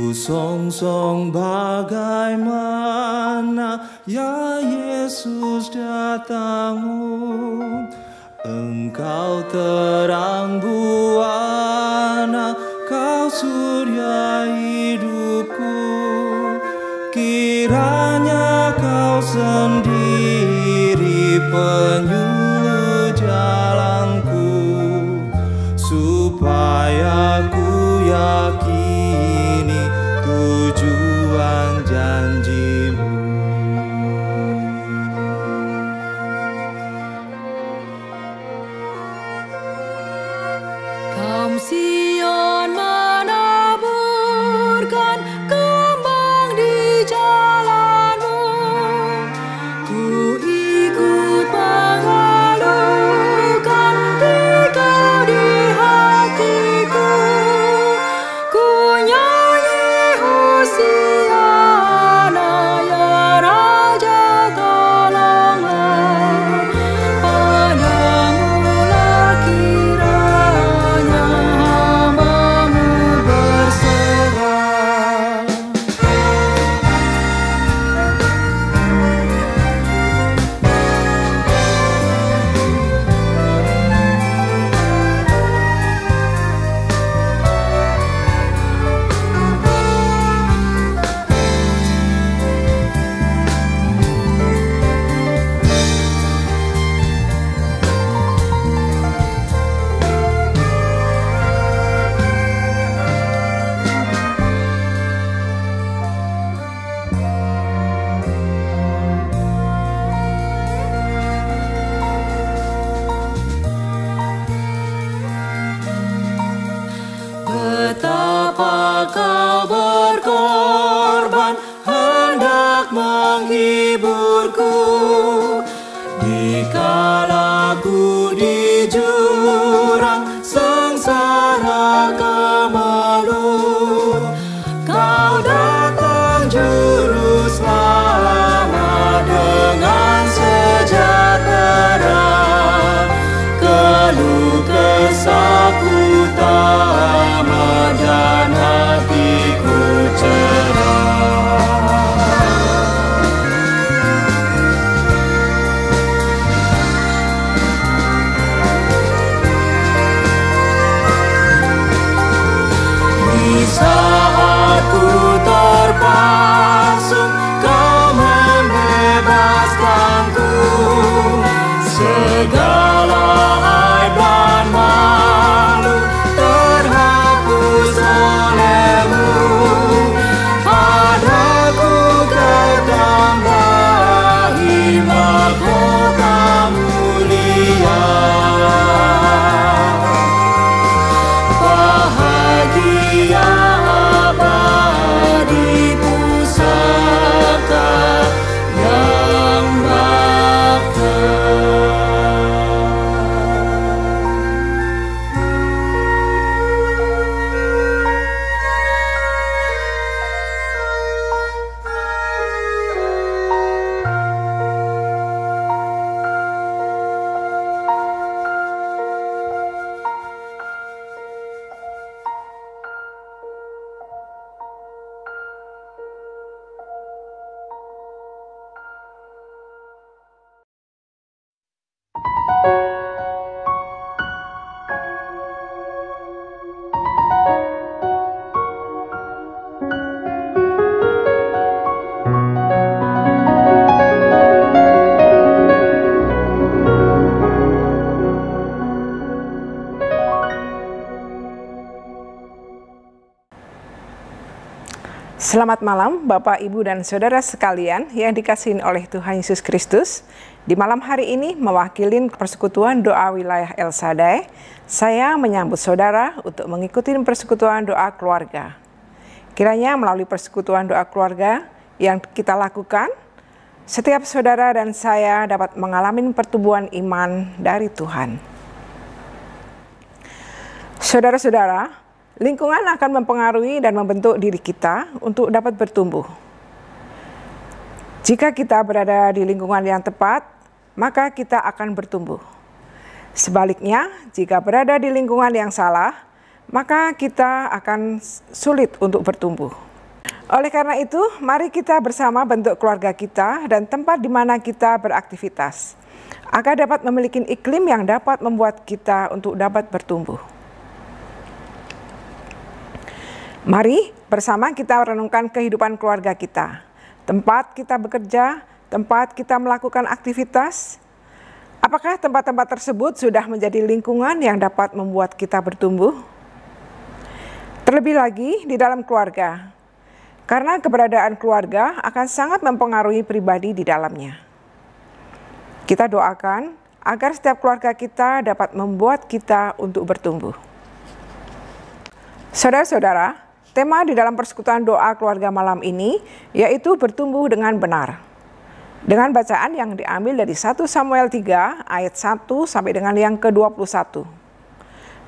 Ku songsong bagaimana ya Yesus datangmu. Engkau terang buana, kau surya hidupku. Kiranya kau sendiri penyuluh jalanku, supaya ku yakini tujuan janjimu. Kaum Sion menaburkan kembang di jalanmu, ku ikut mengeluhkan dikau di hatiku. Ku nyanyi Hosiana, ya Raja tolonglah, padamulah kiranya hamba-Mu berserah. Betapa kau berkorban hendak menghiburku, dikala ku di jurang sengsara kemeluh. Kau datang juru selamat dengan sejahtera, keluh kesahku tamat dan hatiku cerah. Di saat ku terpasung, kau membebaskanku. Segala aib dan malu terhapus oleh-Mu. Padaku kau tambahi mahkota mulia. Bahagia abadi pusaka yang bakal. Selamat malam Bapak, Ibu, dan Saudara sekalian yang dikasihi oleh Tuhan Yesus Kristus. Di malam hari ini mewakili persekutuan doa wilayah El Shaddai, saya menyambut saudara untuk mengikuti persekutuan doa keluarga. Kiranya melalui persekutuan doa keluarga yang kita lakukan, setiap saudara dan saya dapat mengalami pertumbuhan iman dari Tuhan. Saudara-saudara, lingkungan akan mempengaruhi dan membentuk diri kita untuk dapat bertumbuh. Jika kita berada di lingkungan yang tepat, maka kita akan bertumbuh. Sebaliknya, jika berada di lingkungan yang salah, maka kita akan sulit untuk bertumbuh. Oleh karena itu, mari kita bersama bentuk keluarga kita dan tempat di mana kita beraktivitas, agar dapat memiliki iklim yang dapat membuat kita untuk dapat bertumbuh. Mari bersama kita renungkan kehidupan keluarga kita, tempat kita bekerja, tempat kita melakukan aktivitas. Apakah tempat-tempat tersebut sudah menjadi lingkungan yang dapat membuat kita bertumbuh? Terlebih lagi di dalam keluarga, karena keberadaan keluarga akan sangat mempengaruhi pribadi di dalamnya. Kita doakan agar setiap keluarga kita dapat membuat kita untuk bertumbuh. Saudara-saudara, tema di dalam persekutuan doa keluarga malam ini yaitu bertumbuh dengan benar. Dengan bacaan yang diambil dari 1 Samuel 3 ayat 1 sampai dengan yang ke-21.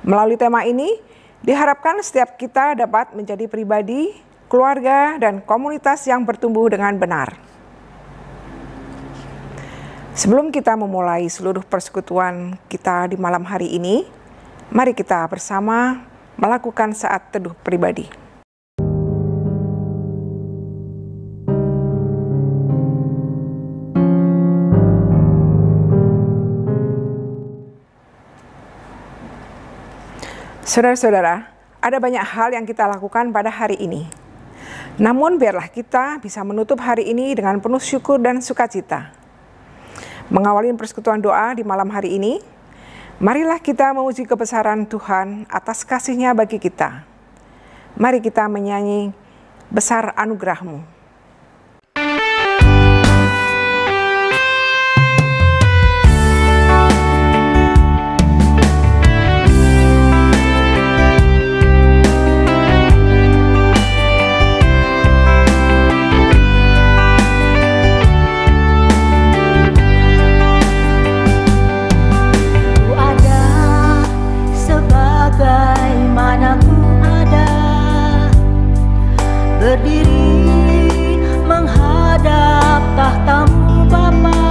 Melalui tema ini, diharapkan setiap kita dapat menjadi pribadi, keluarga, dan komunitas yang bertumbuh dengan benar. Sebelum kita memulai seluruh persekutuan kita di malam hari ini, mari kita bersama melakukan saat teduh pribadi. Saudara-saudara, ada banyak hal yang kita lakukan pada hari ini. Namun biarlah kita bisa menutup hari ini dengan penuh syukur dan sukacita. Mengawali persekutuan doa di malam hari ini, marilah kita memuji kebesaran Tuhan atas kasih-Nya bagi kita. Mari kita menyanyi besar anugerah-Mu. Berdiri menghadap tahta-Mu Bapa,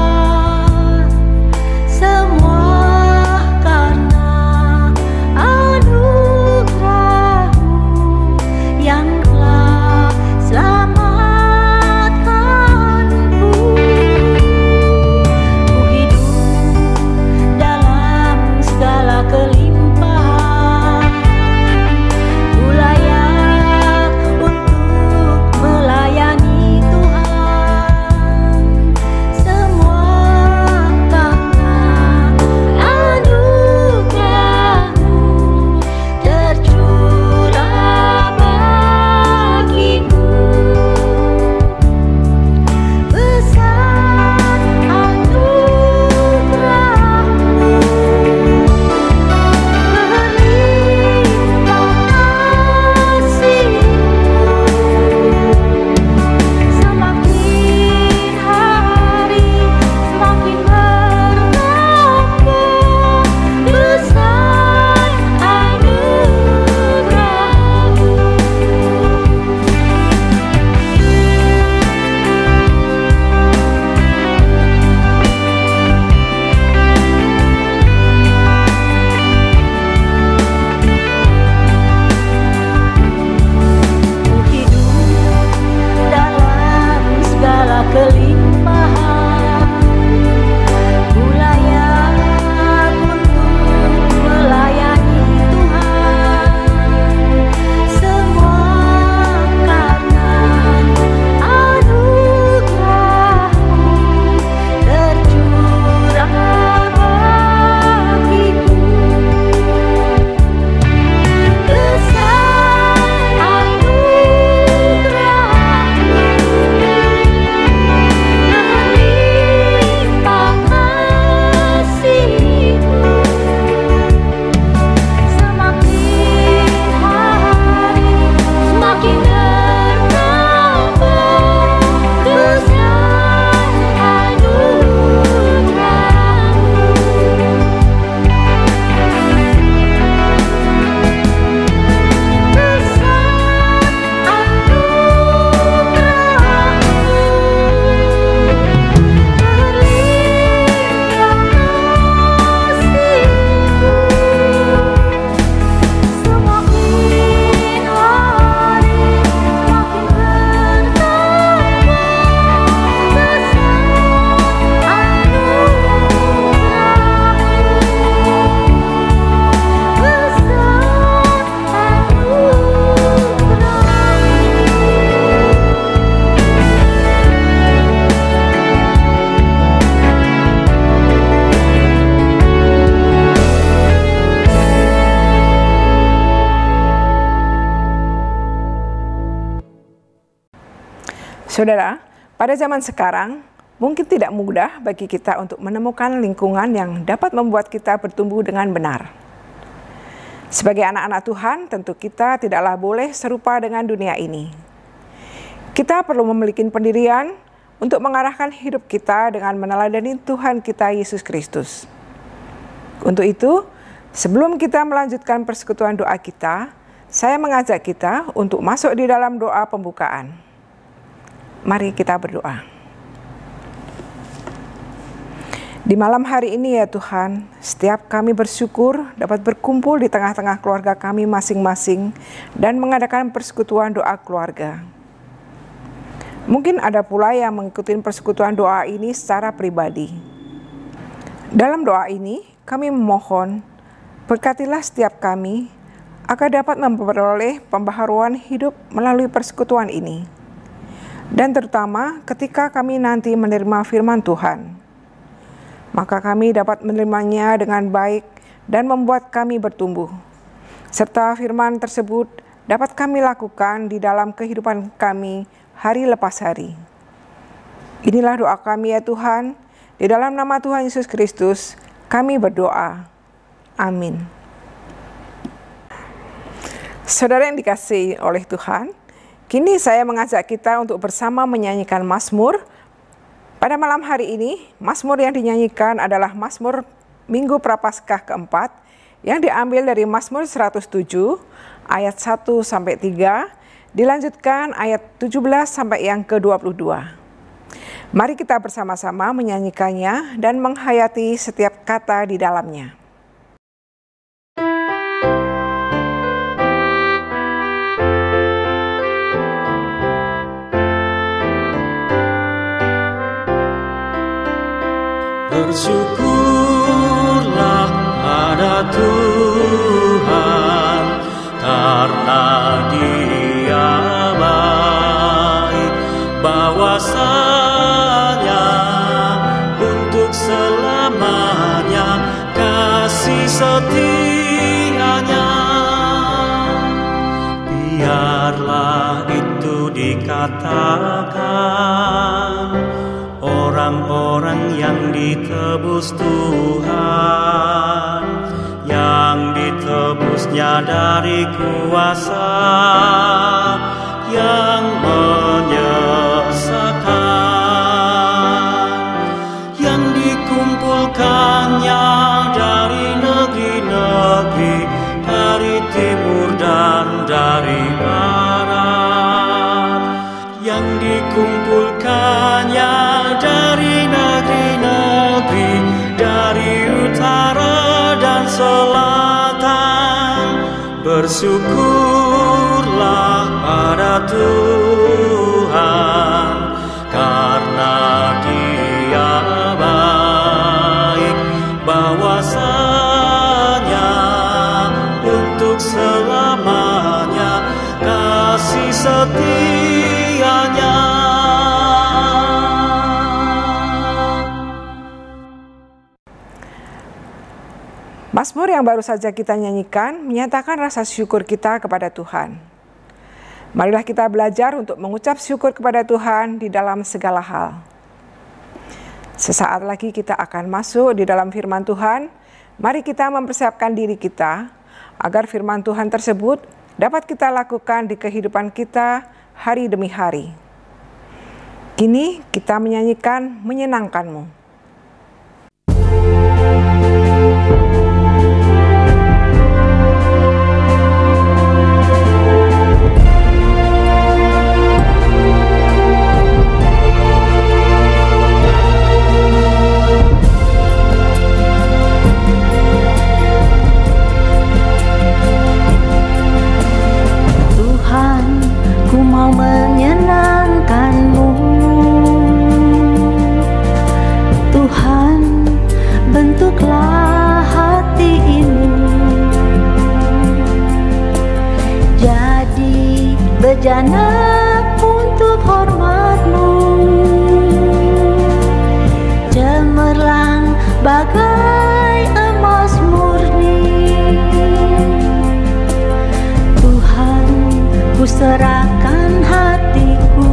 semua karena anugerah-Mu yang telah selamatkanku. Ku hidup dalam segala kelimpahan, ku layak untuk Saudara, pada zaman sekarang, mungkin tidak mudah bagi kita untuk menemukan lingkungan yang dapat membuat kita bertumbuh dengan benar. Sebagai anak-anak Tuhan, tentu kita tidaklah boleh serupa dengan dunia ini. Kita perlu memiliki pendirian untuk mengarahkan hidup kita dengan meneladani Tuhan kita Yesus Kristus. Untuk itu, sebelum kita melanjutkan persekutuan doa kita, saya mengajak kita untuk masuk di dalam doa pembukaan. Mari kita berdoa. Di malam hari ini ya Tuhan, setiap kami bersyukur dapat berkumpul di tengah-tengah keluarga kami masing-masing dan mengadakan persekutuan doa keluarga. Mungkin ada pula yang mengikuti persekutuan doa ini secara pribadi. Dalam doa ini, kami memohon, berkatilah setiap kami agar dapat memperoleh pembaharuan hidup melalui persekutuan ini. Dan terutama ketika kami nanti menerima firman Tuhan, maka kami dapat menerimanya dengan baik dan membuat kami bertumbuh. Serta firman tersebut dapat kami lakukan di dalam kehidupan kami hari lepas hari. Inilah doa kami ya Tuhan, di dalam nama Tuhan Yesus Kristus kami berdoa. Amin. Saudara yang dikasihi oleh Tuhan, kini saya mengajak kita untuk bersama menyanyikan Mazmur. Pada malam hari ini, Mazmur yang dinyanyikan adalah Mazmur Minggu Prapaskah keempat yang diambil dari Mazmur 107 ayat 1-3, dilanjutkan ayat 17 sampai yang ke-22. Mari kita bersama-sama menyanyikannya dan menghayati setiap kata di dalamnya. Bersyukurlah pada Tuhan, karena Dia baik, bahwasanya untuk selamanya kasih setianya. Biarlah itu dikatakan orang-orang yang ditebus Tuhan, yang ditebusnya dari kuasa yang menyesakan, yang dikumpulkannya dari negeri-negeri, dari timur dan dari barat, yang dikumpulkannya dari negeri-negeri, dari utara dan selatan. Bersyukurlah pada Tuhan, karena Dia baik, bahwasanya untuk selamanya kasih setianya. Mazmur yang baru saja kita nyanyikan menyatakan rasa syukur kita kepada Tuhan. Marilah kita belajar untuk mengucap syukur kepada Tuhan di dalam segala hal. Sesaat lagi kita akan masuk di dalam firman Tuhan. Mari kita mempersiapkan diri kita agar firman Tuhan tersebut dapat kita lakukan di kehidupan kita hari demi hari. Kini kita menyanyikan Menyenangkan-Mu. Bentuklah hati ini jadi bejana untuk hormat-Mu, cemerlang bagai emas murni. Tuhan, ku serahkan hatiku.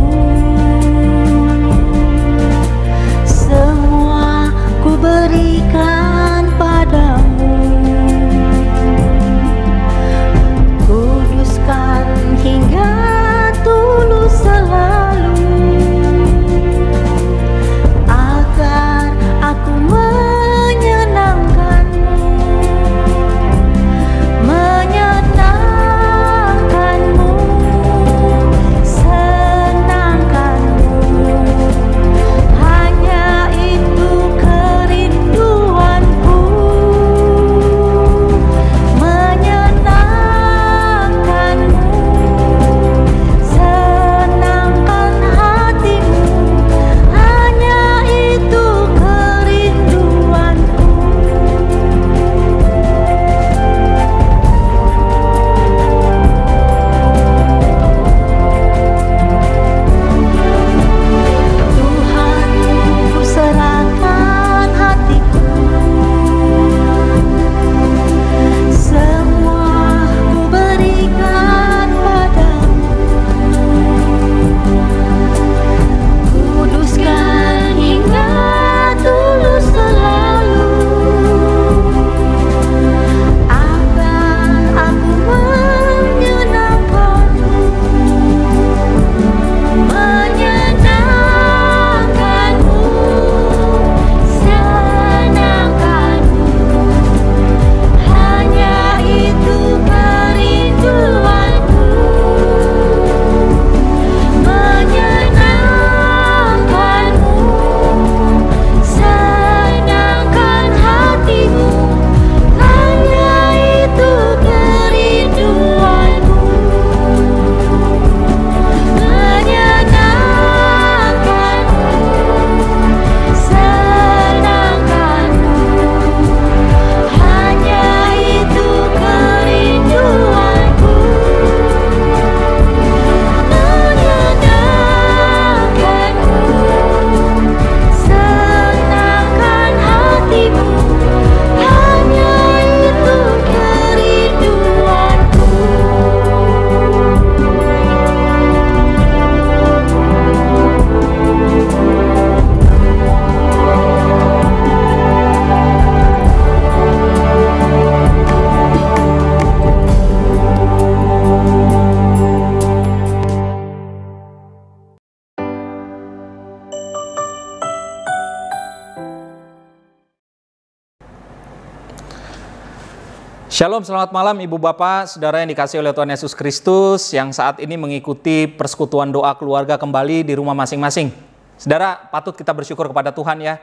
Shalom, selamat malam Ibu Bapak, Saudara yang dikasihi oleh Tuhan Yesus Kristus yang saat ini mengikuti persekutuan doa keluarga kembali di rumah masing-masing. Saudara, patut kita bersyukur kepada Tuhan ya,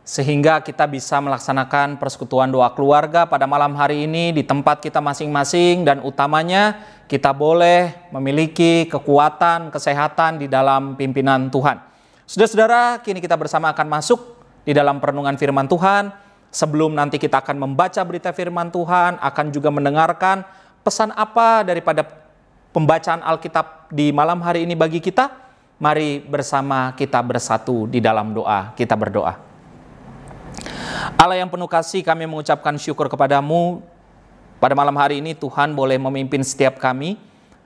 sehingga kita bisa melaksanakan persekutuan doa keluarga pada malam hari ini di tempat kita masing-masing, dan utamanya kita boleh memiliki kekuatan, kesehatan di dalam pimpinan Tuhan. Saudara-saudara, kini kita bersama akan masuk di dalam perenungan firman Tuhan. Sebelum nanti kita akan membaca berita firman Tuhan, akan juga mendengarkan pesan apa daripada pembacaan Alkitab di malam hari ini bagi kita. Mari bersama kita bersatu di dalam doa, kita berdoa. Allah yang penuh kasih, kami mengucapkan syukur kepadamu. Pada malam hari ini Tuhan boleh memimpin setiap kami,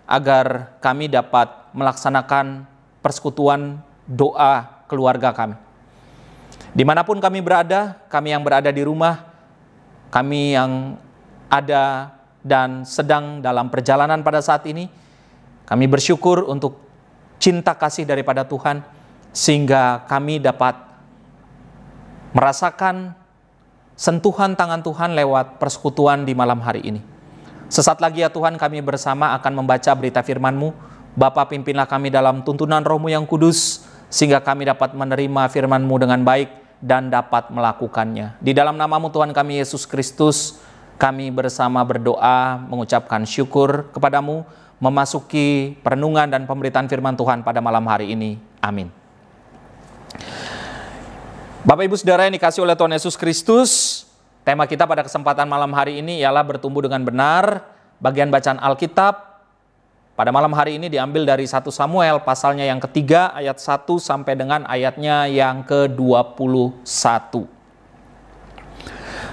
agar kami dapat melaksanakan persekutuan doa keluarga kami. Dimanapun kami berada, kami yang berada di rumah, kami yang ada dan sedang dalam perjalanan pada saat ini, kami bersyukur untuk cinta kasih daripada Tuhan, sehingga kami dapat merasakan sentuhan tangan Tuhan lewat persekutuan di malam hari ini. Sesaat lagi ya Tuhan, kami bersama akan membaca berita firman-Mu. Bapa, pimpinlah kami dalam tuntunan Roh-Mu yang kudus, sehingga kami dapat menerima firman-Mu dengan baik dan dapat melakukannya. Di dalam nama-Mu Tuhan kami Yesus Kristus, kami bersama berdoa, mengucapkan syukur kepadamu, memasuki perenungan dan pemberitaan firman Tuhan pada malam hari ini. Amin. Bapak Ibu Saudara yang dikasihi oleh Tuhan Yesus Kristus, tema kita pada kesempatan malam hari ini ialah bertumbuh dengan benar. Bagian bacaan Alkitab pada malam hari ini diambil dari 1 Samuel pasalnya yang ketiga ayat 1 sampai dengan ayatnya yang ke-21.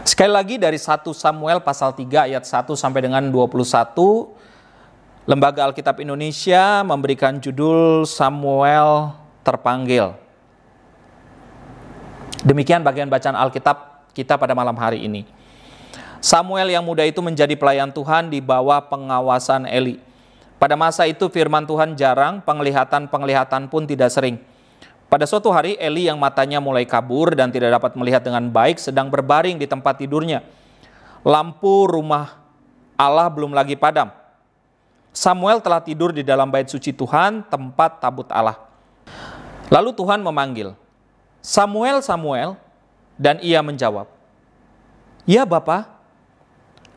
Sekali lagi dari 1 Samuel pasal 3 ayat 1 sampai dengan 21. Lembaga Alkitab Indonesia memberikan judul Samuel terpanggil. Demikian bagian bacaan Alkitab kita pada malam hari ini. Samuel yang muda itu menjadi pelayan Tuhan di bawah pengawasan Eli. Pada masa itu firman Tuhan jarang, penglihatan-penglihatan pun tidak sering. Pada suatu hari Eli yang matanya mulai kabur dan tidak dapat melihat dengan baik sedang berbaring di tempat tidurnya. Lampu rumah Allah belum lagi padam. Samuel telah tidur di dalam bait suci Tuhan, tempat tabut Allah. Lalu Tuhan memanggil, "Samuel, Samuel," dan ia menjawab, "Ya Bapa."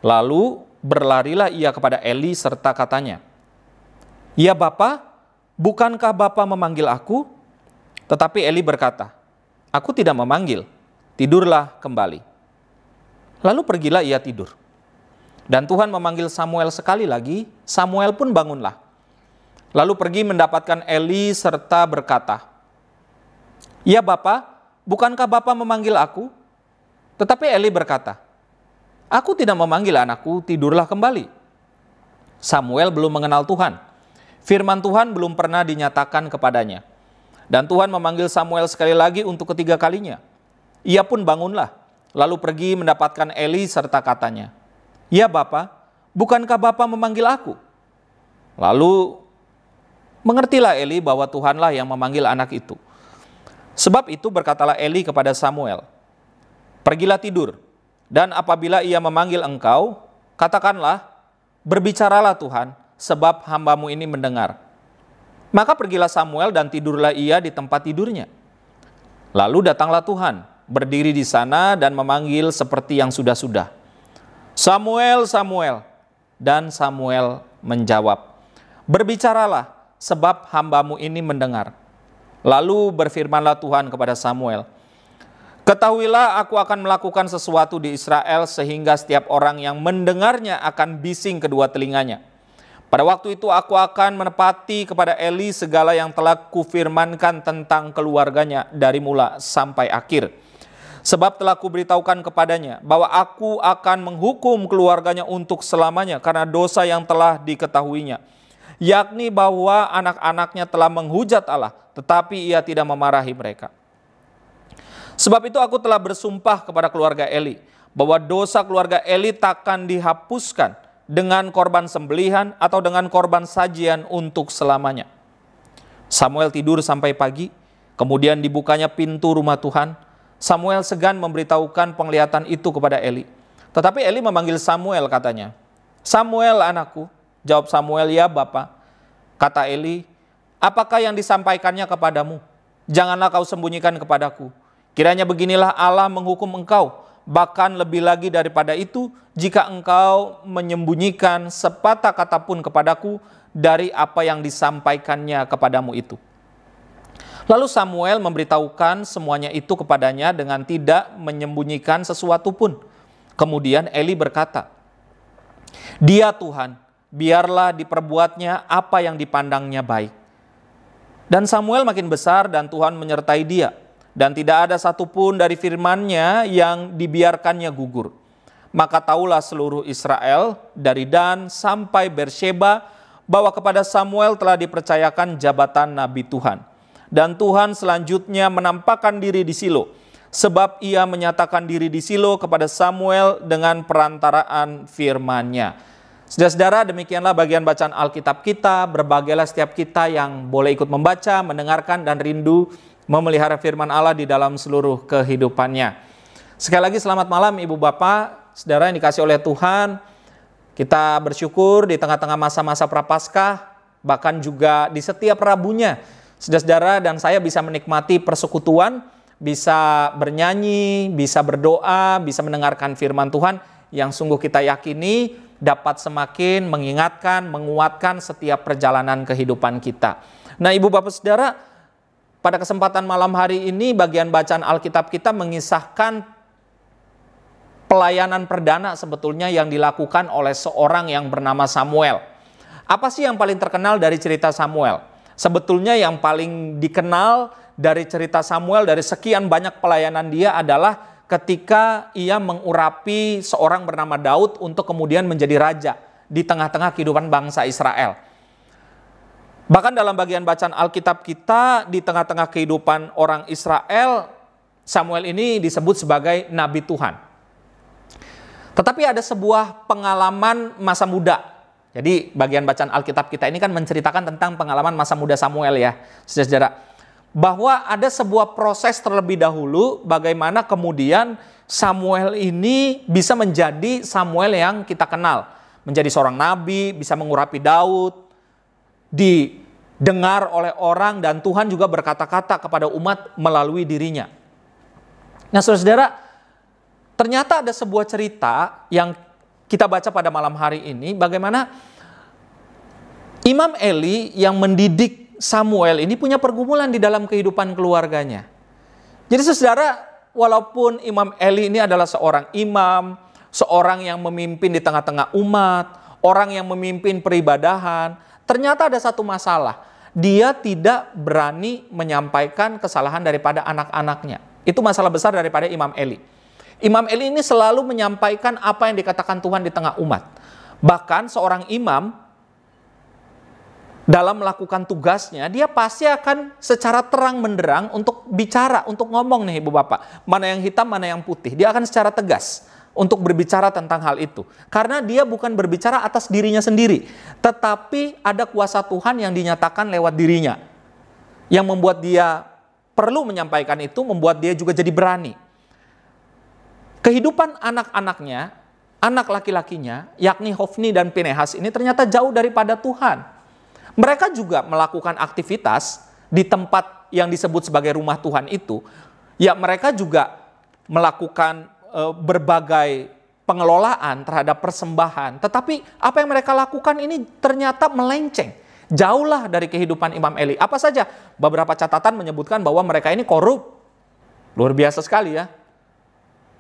Lalu berlarilah ia kepada Eli serta katanya, "Ya Bapa, bukankah Bapa memanggil aku?" Tetapi Eli berkata, "Aku tidak memanggil, tidurlah kembali." Lalu pergilah ia tidur. Dan Tuhan memanggil Samuel sekali lagi, Samuel pun bangunlah. Lalu pergi mendapatkan Eli serta berkata, "Ya Bapa, bukankah Bapa memanggil aku?" Tetapi Eli berkata, "Aku tidak memanggil anakku, tidurlah kembali." Samuel belum mengenal Tuhan. Firman Tuhan belum pernah dinyatakan kepadanya. Dan Tuhan memanggil Samuel sekali lagi untuk ketiga kalinya. Ia pun bangunlah, lalu pergi mendapatkan Eli serta katanya, "Ya Bapa, bukankah Bapa memanggil aku?" Lalu mengertilah Eli bahwa Tuhanlah yang memanggil anak itu. Sebab itu berkatalah Eli kepada Samuel, "Pergilah tidur, dan apabila ia memanggil engkau, katakanlah, berbicaralah Tuhan, sebab hambamu ini mendengar." Maka pergilah Samuel dan tidurlah ia di tempat tidurnya. Lalu datanglah Tuhan, berdiri di sana dan memanggil seperti yang sudah-sudah, "Samuel, Samuel." Dan Samuel menjawab, "Berbicaralah, sebab hambamu ini mendengar." Lalu berfirmanlah Tuhan kepada Samuel, "Ketahuilah aku akan melakukan sesuatu di Israel sehingga setiap orang yang mendengarnya akan bising kedua telinganya. Pada waktu itu aku akan menepati kepada Eli segala yang telah kufirmankan tentang keluarganya dari mula sampai akhir. Sebab telah kuberitahukan kepadanya bahwa aku akan menghukum keluarganya untuk selamanya karena dosa yang telah diketahuinya, yakni bahwa anak-anaknya telah menghujat Allah, tetapi ia tidak memarahi mereka. Sebab itu aku telah bersumpah kepada keluarga Eli, bahwa dosa keluarga Eli takkan dihapuskan dengan korban sembelihan atau dengan korban sajian untuk selamanya." Samuel tidur sampai pagi, kemudian dibukanya pintu rumah Tuhan. Samuel segan memberitahukan penglihatan itu kepada Eli. Tetapi Eli memanggil Samuel katanya. Samuel anakku, jawab Samuel, ya Bapa. Kata Eli, apakah yang disampaikannya kepadamu? Janganlah kau sembunyikan kepadaku. Kiranya beginilah Allah menghukum engkau. Bahkan lebih lagi daripada itu, jika engkau menyembunyikan sepatah kata pun kepadaku dari apa yang disampaikannya kepadamu itu. Lalu Samuel memberitahukan semuanya itu kepadanya dengan tidak menyembunyikan sesuatu pun. Kemudian Eli berkata, dia Tuhan, biarlah diperbuatnya apa yang dipandangnya baik. Dan Samuel makin besar dan Tuhan menyertai dia. Dan tidak ada satupun dari firman-Nya yang dibiarkannya gugur. Maka taulah seluruh Israel dari Dan sampai Beersheba bahwa kepada Samuel telah dipercayakan jabatan Nabi Tuhan. Dan Tuhan selanjutnya menampakkan diri di Silo, sebab ia menyatakan diri di Silo kepada Samuel dengan perantaraan firman-Nya. Saudara-saudara, demikianlah bagian bacaan Alkitab kita. Berbagailah setiap kita yang boleh ikut membaca, mendengarkan, dan rindu memelihara firman Allah di dalam seluruh kehidupannya. Sekali lagi selamat malam Ibu Bapak, saudara yang dikasih oleh Tuhan. Kita bersyukur di tengah-tengah masa-masa Prapaskah, bahkan juga di setiap Rabunya, saudara-saudara dan saya bisa menikmati persekutuan, bisa bernyanyi, bisa berdoa, bisa mendengarkan firman Tuhan yang sungguh kita yakini dapat semakin mengingatkan, menguatkan setiap perjalanan kehidupan kita. Nah Ibu Bapak Saudara, pada kesempatan malam hari ini bagian bacaan Alkitab kita mengisahkan pelayanan perdana sebetulnya yang dilakukan oleh seorang yang bernama Samuel. Apa sih yang paling terkenal dari cerita Samuel? Sebetulnya yang paling dikenal dari cerita Samuel, dari sekian banyak pelayanan dia adalah ketika ia mengurapi seorang bernama Daud untuk kemudian menjadi raja di tengah-tengah kehidupan bangsa Israel. Bahkan dalam bagian bacaan Alkitab kita, di tengah-tengah kehidupan orang Israel, Samuel ini disebut sebagai Nabi Tuhan. Tetapi ada sebuah pengalaman masa muda. Jadi bagian bacaan Alkitab kita ini kan menceritakan tentang pengalaman masa muda Samuel ya, saudara-saudara. Bahwa ada sebuah proses terlebih dahulu bagaimana kemudian Samuel ini bisa menjadi Samuel yang kita kenal. Menjadi seorang nabi, bisa mengurapi Daud, didengar oleh orang, dan Tuhan juga berkata-kata kepada umat melalui dirinya. Nah saudara-saudara, ternyata ada sebuah cerita yang kita baca pada malam hari ini, bagaimana Imam Eli yang mendidik Samuel ini punya pergumulan di dalam kehidupan keluarganya. Jadi saudara, walaupun Imam Eli ini adalah seorang imam, seorang yang memimpin di tengah-tengah umat, orang yang memimpin peribadahan, ternyata ada satu masalah. Dia tidak berani menyampaikan kesalahan daripada anak-anaknya. Itu masalah besar daripada Imam Eli. Imam Eli ini selalu menyampaikan apa yang dikatakan Tuhan di tengah umat. Bahkan seorang imam dalam melakukan tugasnya, dia pasti akan secara terang benderang untuk bicara, untuk ngomong nih Ibu Bapak. Mana yang hitam, mana yang putih. Dia akan secara tegas untuk berbicara tentang hal itu. Karena dia bukan berbicara atas dirinya sendiri, tetapi ada kuasa Tuhan yang dinyatakan lewat dirinya. Yang membuat dia perlu menyampaikan itu, membuat dia juga jadi berani. Kehidupan anak-anaknya, anak laki-lakinya, yakni Hofni dan Pinehas ini ternyata jauh daripada Tuhan. Mereka juga melakukan aktivitas di tempat yang disebut sebagai rumah Tuhan itu. Ya mereka juga melakukan berbagai pengelolaan terhadap persembahan. Tetapi apa yang mereka lakukan ini ternyata melenceng. Jauhlah dari kehidupan Imam Eli. Apa saja? Beberapa catatan menyebutkan bahwa mereka ini korup. Luar biasa sekali ya.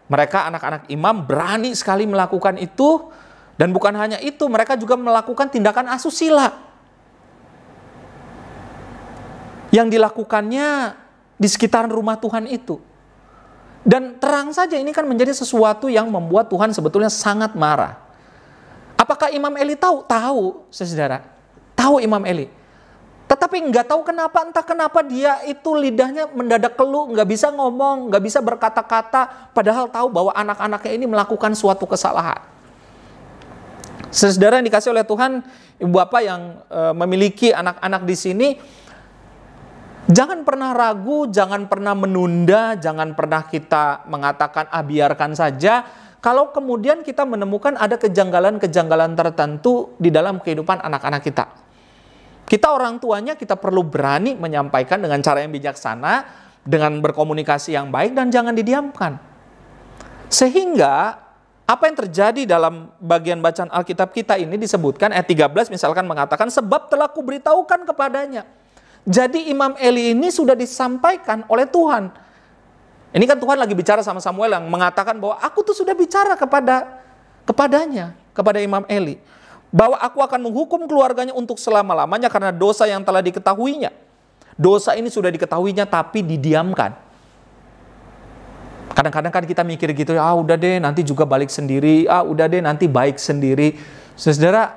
Mereka anak-anak imam berani sekali melakukan itu. Dan bukan hanya itu, mereka juga melakukan tindakan asusila. Yang dilakukannya di sekitaran rumah Tuhan itu. Dan terang saja ini kan menjadi sesuatu yang membuat Tuhan sebetulnya sangat marah. Apakah Imam Eli tahu? Tahu, saudara. Tahu Imam Eli. Tetapi nggak tahu kenapa, entah kenapa dia itu lidahnya mendadak keluh, nggak bisa ngomong, nggak bisa berkata-kata, padahal tahu bahwa anak-anaknya ini melakukan suatu kesalahan. Saudara yang dikasih oleh Tuhan, Ibu Bapak yang memiliki anak-anak di sini, jangan pernah ragu, jangan pernah menunda, jangan pernah kita mengatakan biarkan saja. kalau kemudian kita menemukan ada kejanggalan-kejanggalan tertentu di dalam kehidupan anak-anak kita. Kita orang tuanya, kita perlu berani menyampaikan dengan cara yang bijaksana, dengan berkomunikasi yang baik, dan jangan didiamkan. Sehingga apa yang terjadi dalam bagian bacaan Alkitab kita ini disebutkan ayat 13 misalkan mengatakan, sebab telah kuberitahukan kepadanya. Jadi Imam Eli ini sudah disampaikan oleh Tuhan. Ini kan Tuhan lagi bicara sama Samuel yang mengatakan bahwa aku tuh sudah bicara kepadanya, kepada Imam Eli. Bahwa aku akan menghukum keluarganya untuk selama-lamanya karena dosa yang telah diketahuinya. Dosa ini sudah diketahuinya tapi didiamkan. Kadang-kadang kan kita mikir gitu, udah deh nanti juga balik sendiri, udah deh nanti baik sendiri. Saudara,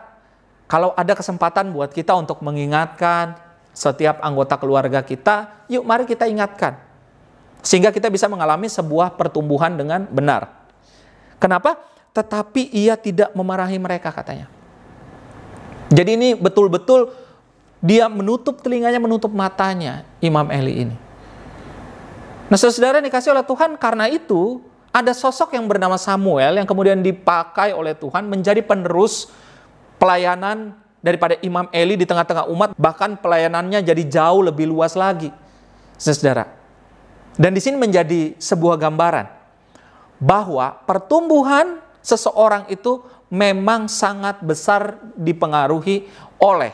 kalau ada kesempatan buat kita untuk mengingatkan setiap anggota keluarga kita, yuk mari kita ingatkan. Sehingga kita bisa mengalami sebuah pertumbuhan dengan benar. Kenapa? Tetapi ia tidak memarahi mereka katanya. Jadi ini betul-betul dia menutup telinganya, menutup matanya Imam Eli ini. Nah saudara dikasih oleh Tuhan, karena itu ada sosok yang bernama Samuel yang kemudian dipakai oleh Tuhan menjadi penerus pelayanan daripada Imam Eli di tengah-tengah umat. Bahkan pelayanannya jadi jauh lebih luas lagi. Saudara. Dan di sini menjadi sebuah gambaran bahwa pertumbuhan seseorang itu memang sangat besar dipengaruhi oleh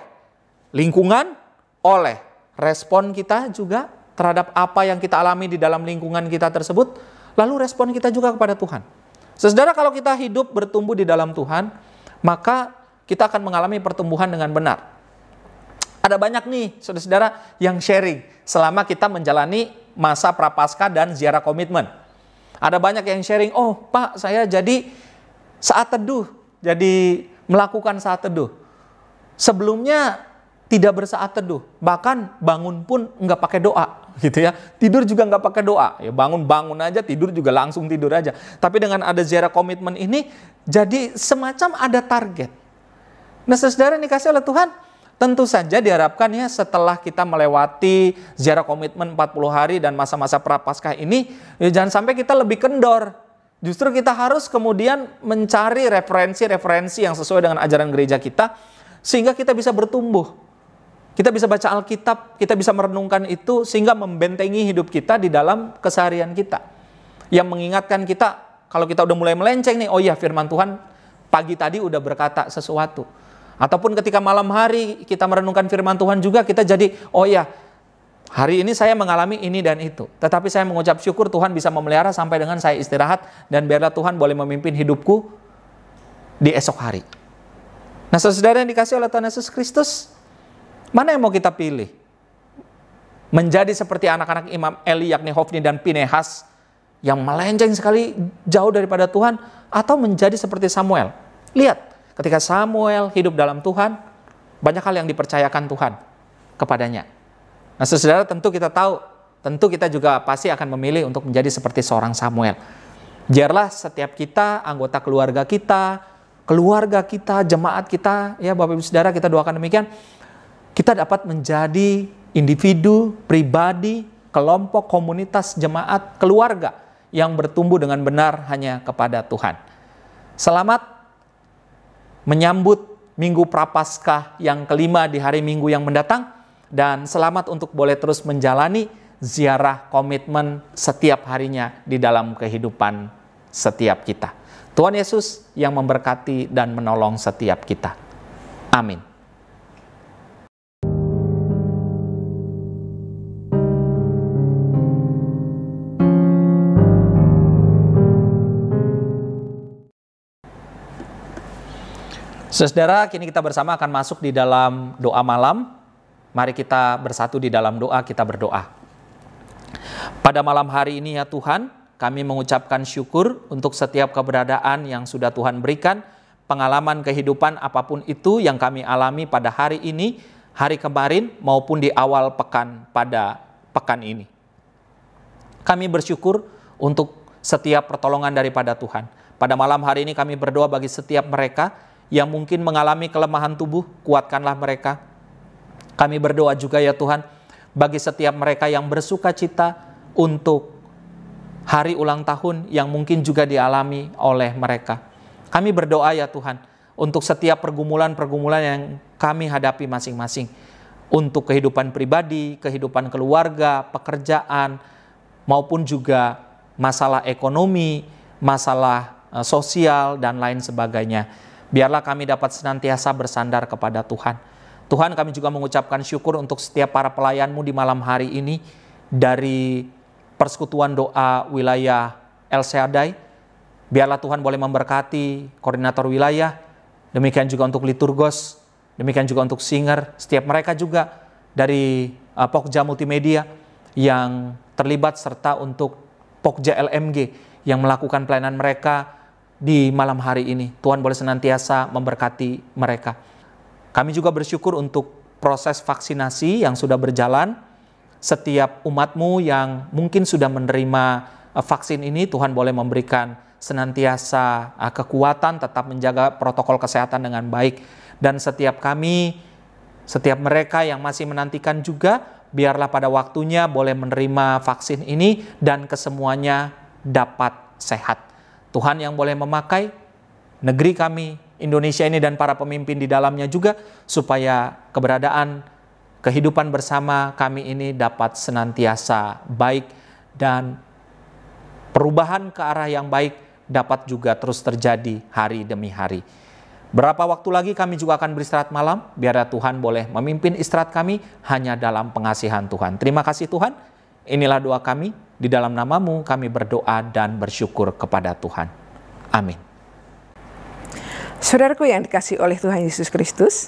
lingkungan, oleh respon kita juga terhadap apa yang kita alami di dalam lingkungan kita tersebut, lalu respon kita juga kepada Tuhan. Saudara, kalau kita hidup bertumbuh di dalam Tuhan, maka kita akan mengalami pertumbuhan dengan benar. Ada banyak nih saudara-saudara yang sharing selama kita menjalani masa prapaskah dan ziarah komitmen. Ada banyak yang sharing, oh Pak, saya jadi saat teduh, jadi melakukan saat teduh. Sebelumnya tidak bersaat teduh, bahkan bangun pun nggak pakai doa, gitu ya. Tidur juga nggak pakai doa, ya bangun aja, tidur juga langsung tidur aja. Tapi dengan ada ziarah komitmen ini, jadi semacam ada target. Nah saudara dikasih oleh Tuhan, tentu saja diharapkan ya setelah kita melewati ziarah komitmen 40 hari dan masa-masa prapaskah ini, ya jangan sampai kita lebih kendor. Justru kita harus kemudian mencari referensi-referensi yang sesuai dengan ajaran gereja kita, sehingga kita bisa bertumbuh. Kita bisa baca Alkitab, kita bisa merenungkan itu, sehingga membentengi hidup kita di dalam keseharian kita. Yang mengingatkan kita, kalau kita udah mulai melenceng nih, oh iya firman Tuhan pagi tadi udah berkata sesuatu. Ataupun ketika malam hari kita merenungkan firman Tuhan juga, kita jadi, oh ya, hari ini saya mengalami ini dan itu. Tetapi saya mengucap syukur Tuhan bisa memelihara sampai dengan saya istirahat, dan biarlah Tuhan boleh memimpin hidupku di esok hari. Nah saudara yang dikasih oleh Tuhan Yesus Kristus, mana yang mau kita pilih? Menjadi seperti anak-anak Imam Eli, yakni Hofni dan Pinehas, yang melenceng sekali jauh daripada Tuhan, atau menjadi seperti Samuel? Lihat. Ketika Samuel hidup dalam Tuhan, banyak hal yang dipercayakan Tuhan kepadanya. Nah saudara, tentu kita tahu, tentu kita juga pasti akan memilih untuk menjadi seperti seorang Samuel. Biarlah setiap kita, anggota keluarga kita, jemaat kita, ya Bapak Ibu Saudara, kita doakan demikian, kita dapat menjadi individu, pribadi, kelompok, komunitas, jemaat, keluarga yang bertumbuh dengan benar hanya kepada Tuhan. Selamat menyambut Minggu Prapaskah yang kelima di hari Minggu yang mendatang, dan selamat untuk boleh terus menjalani ziarah komitmen setiap harinya di dalam kehidupan setiap kita. Tuhan Yesus yang memberkati dan menolong setiap kita. Amin. Saudara, kini kita bersama akan masuk di dalam doa malam. Mari kita bersatu di dalam doa, kita berdoa. Pada malam hari ini ya Tuhan, kami mengucapkan syukur untuk setiap keberadaan yang sudah Tuhan berikan, pengalaman kehidupan apapun itu yang kami alami pada hari ini, hari kemarin maupun di awal pekan pada pekan ini. Kami bersyukur untuk setiap pertolongan daripada Tuhan. Pada malam hari ini kami berdoa bagi setiap mereka yang mungkin mengalami kelemahan tubuh, kuatkanlah mereka. Kami berdoa juga ya Tuhan, bagi setiap mereka yang bersuka cita untuk hari ulang tahun yang mungkin juga dialami oleh mereka. Kami berdoa ya Tuhan, untuk setiap pergumulan-pergumulan yang kami hadapi masing-masing. Untuk kehidupan pribadi, kehidupan keluarga, pekerjaan, maupun juga masalah ekonomi, masalah sosial, dan lain sebagainya. Biarlah kami dapat senantiasa bersandar kepada Tuhan. Tuhan, kami juga mengucapkan syukur untuk setiap para pelayan-Mu di malam hari ini, dari Persekutuan Doa Wilayah El Shaddai. Biarlah Tuhan boleh memberkati koordinator wilayah, demikian juga untuk liturgos, demikian juga untuk singer, setiap mereka juga dari Pokja Multimedia yang terlibat, serta untuk Pokja LMG yang melakukan pelayanan mereka di malam hari ini. Tuhan boleh senantiasa memberkati mereka. Kami juga bersyukur untuk proses vaksinasi yang sudah berjalan. Setiap umat-Mu yang mungkin sudah menerima vaksin ini, Tuhan boleh memberikan senantiasa kekuatan, tetap menjaga protokol kesehatan dengan baik. Dan setiap kami, setiap mereka yang masih menantikan juga, biarlah pada waktunya boleh menerima vaksin ini dan kesemuanya dapat sehat. Tuhan yang boleh memakai negeri kami, Indonesia ini, dan para pemimpin di dalamnya juga, supaya keberadaan kehidupan bersama kami ini dapat senantiasa baik dan perubahan ke arah yang baik dapat juga terus terjadi hari demi hari. Berapa waktu lagi kami juga akan beristirahat malam, biarlah Tuhan boleh memimpin istirahat kami hanya dalam pengasihan Tuhan. Terima kasih Tuhan, inilah doa kami, di dalam nama-Mu kami berdoa dan bersyukur kepada Tuhan. Amin. Saudaraku yang dikasihi oleh Tuhan Yesus Kristus,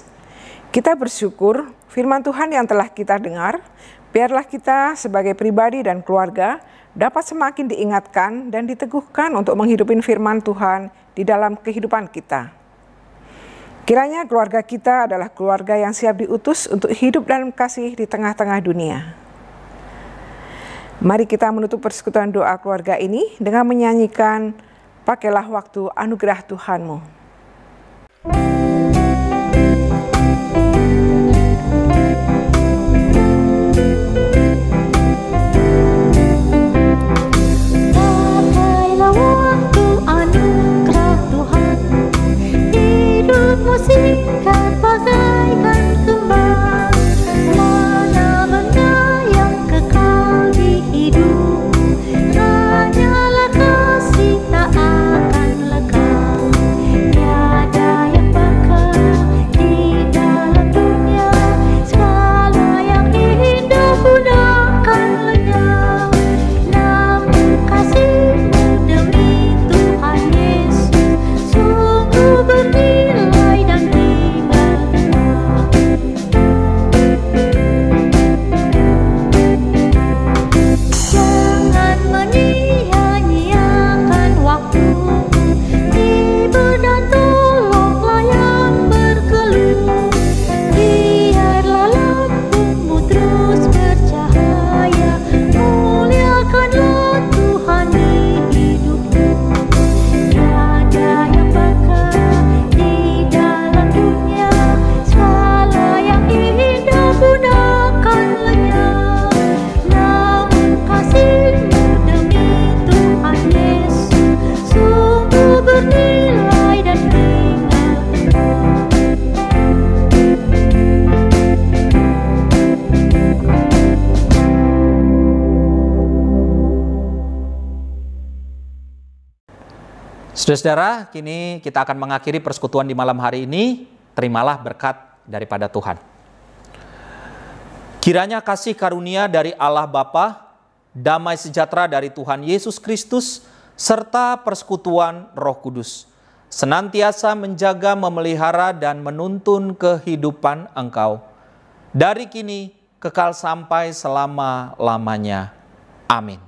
kita bersyukur firman Tuhan yang telah kita dengar, biarlah kita sebagai pribadi dan keluarga dapat semakin diingatkan dan diteguhkan untuk menghidupi firman Tuhan di dalam kehidupan kita. Kiranya keluarga kita adalah keluarga yang siap diutus untuk hidup dalam kasih di tengah-tengah dunia. Mari kita menutup persekutuan doa keluarga ini dengan menyanyikan Pakailah Waktu Anugerah Tuhan-Mu. Singkat bagaikan kembang, mana benda yang kekal di hidup, hanyalah kasih tak akan lekang. Tiada yang bakal di dalam dunia, segala yang indah pun akan lenyap. Namun kasih-Mu demi Tuhan Yesus sungguh bernilai. Saudara-saudara, kini kita akan mengakhiri persekutuan di malam hari ini. Terimalah berkat daripada Tuhan. Kiranya kasih karunia dari Allah Bapa, damai sejahtera dari Tuhan Yesus Kristus, serta persekutuan Roh Kudus senantiasa menjaga, memelihara, dan menuntun kehidupan engkau dari kini kekal sampai selama-lamanya. Amin.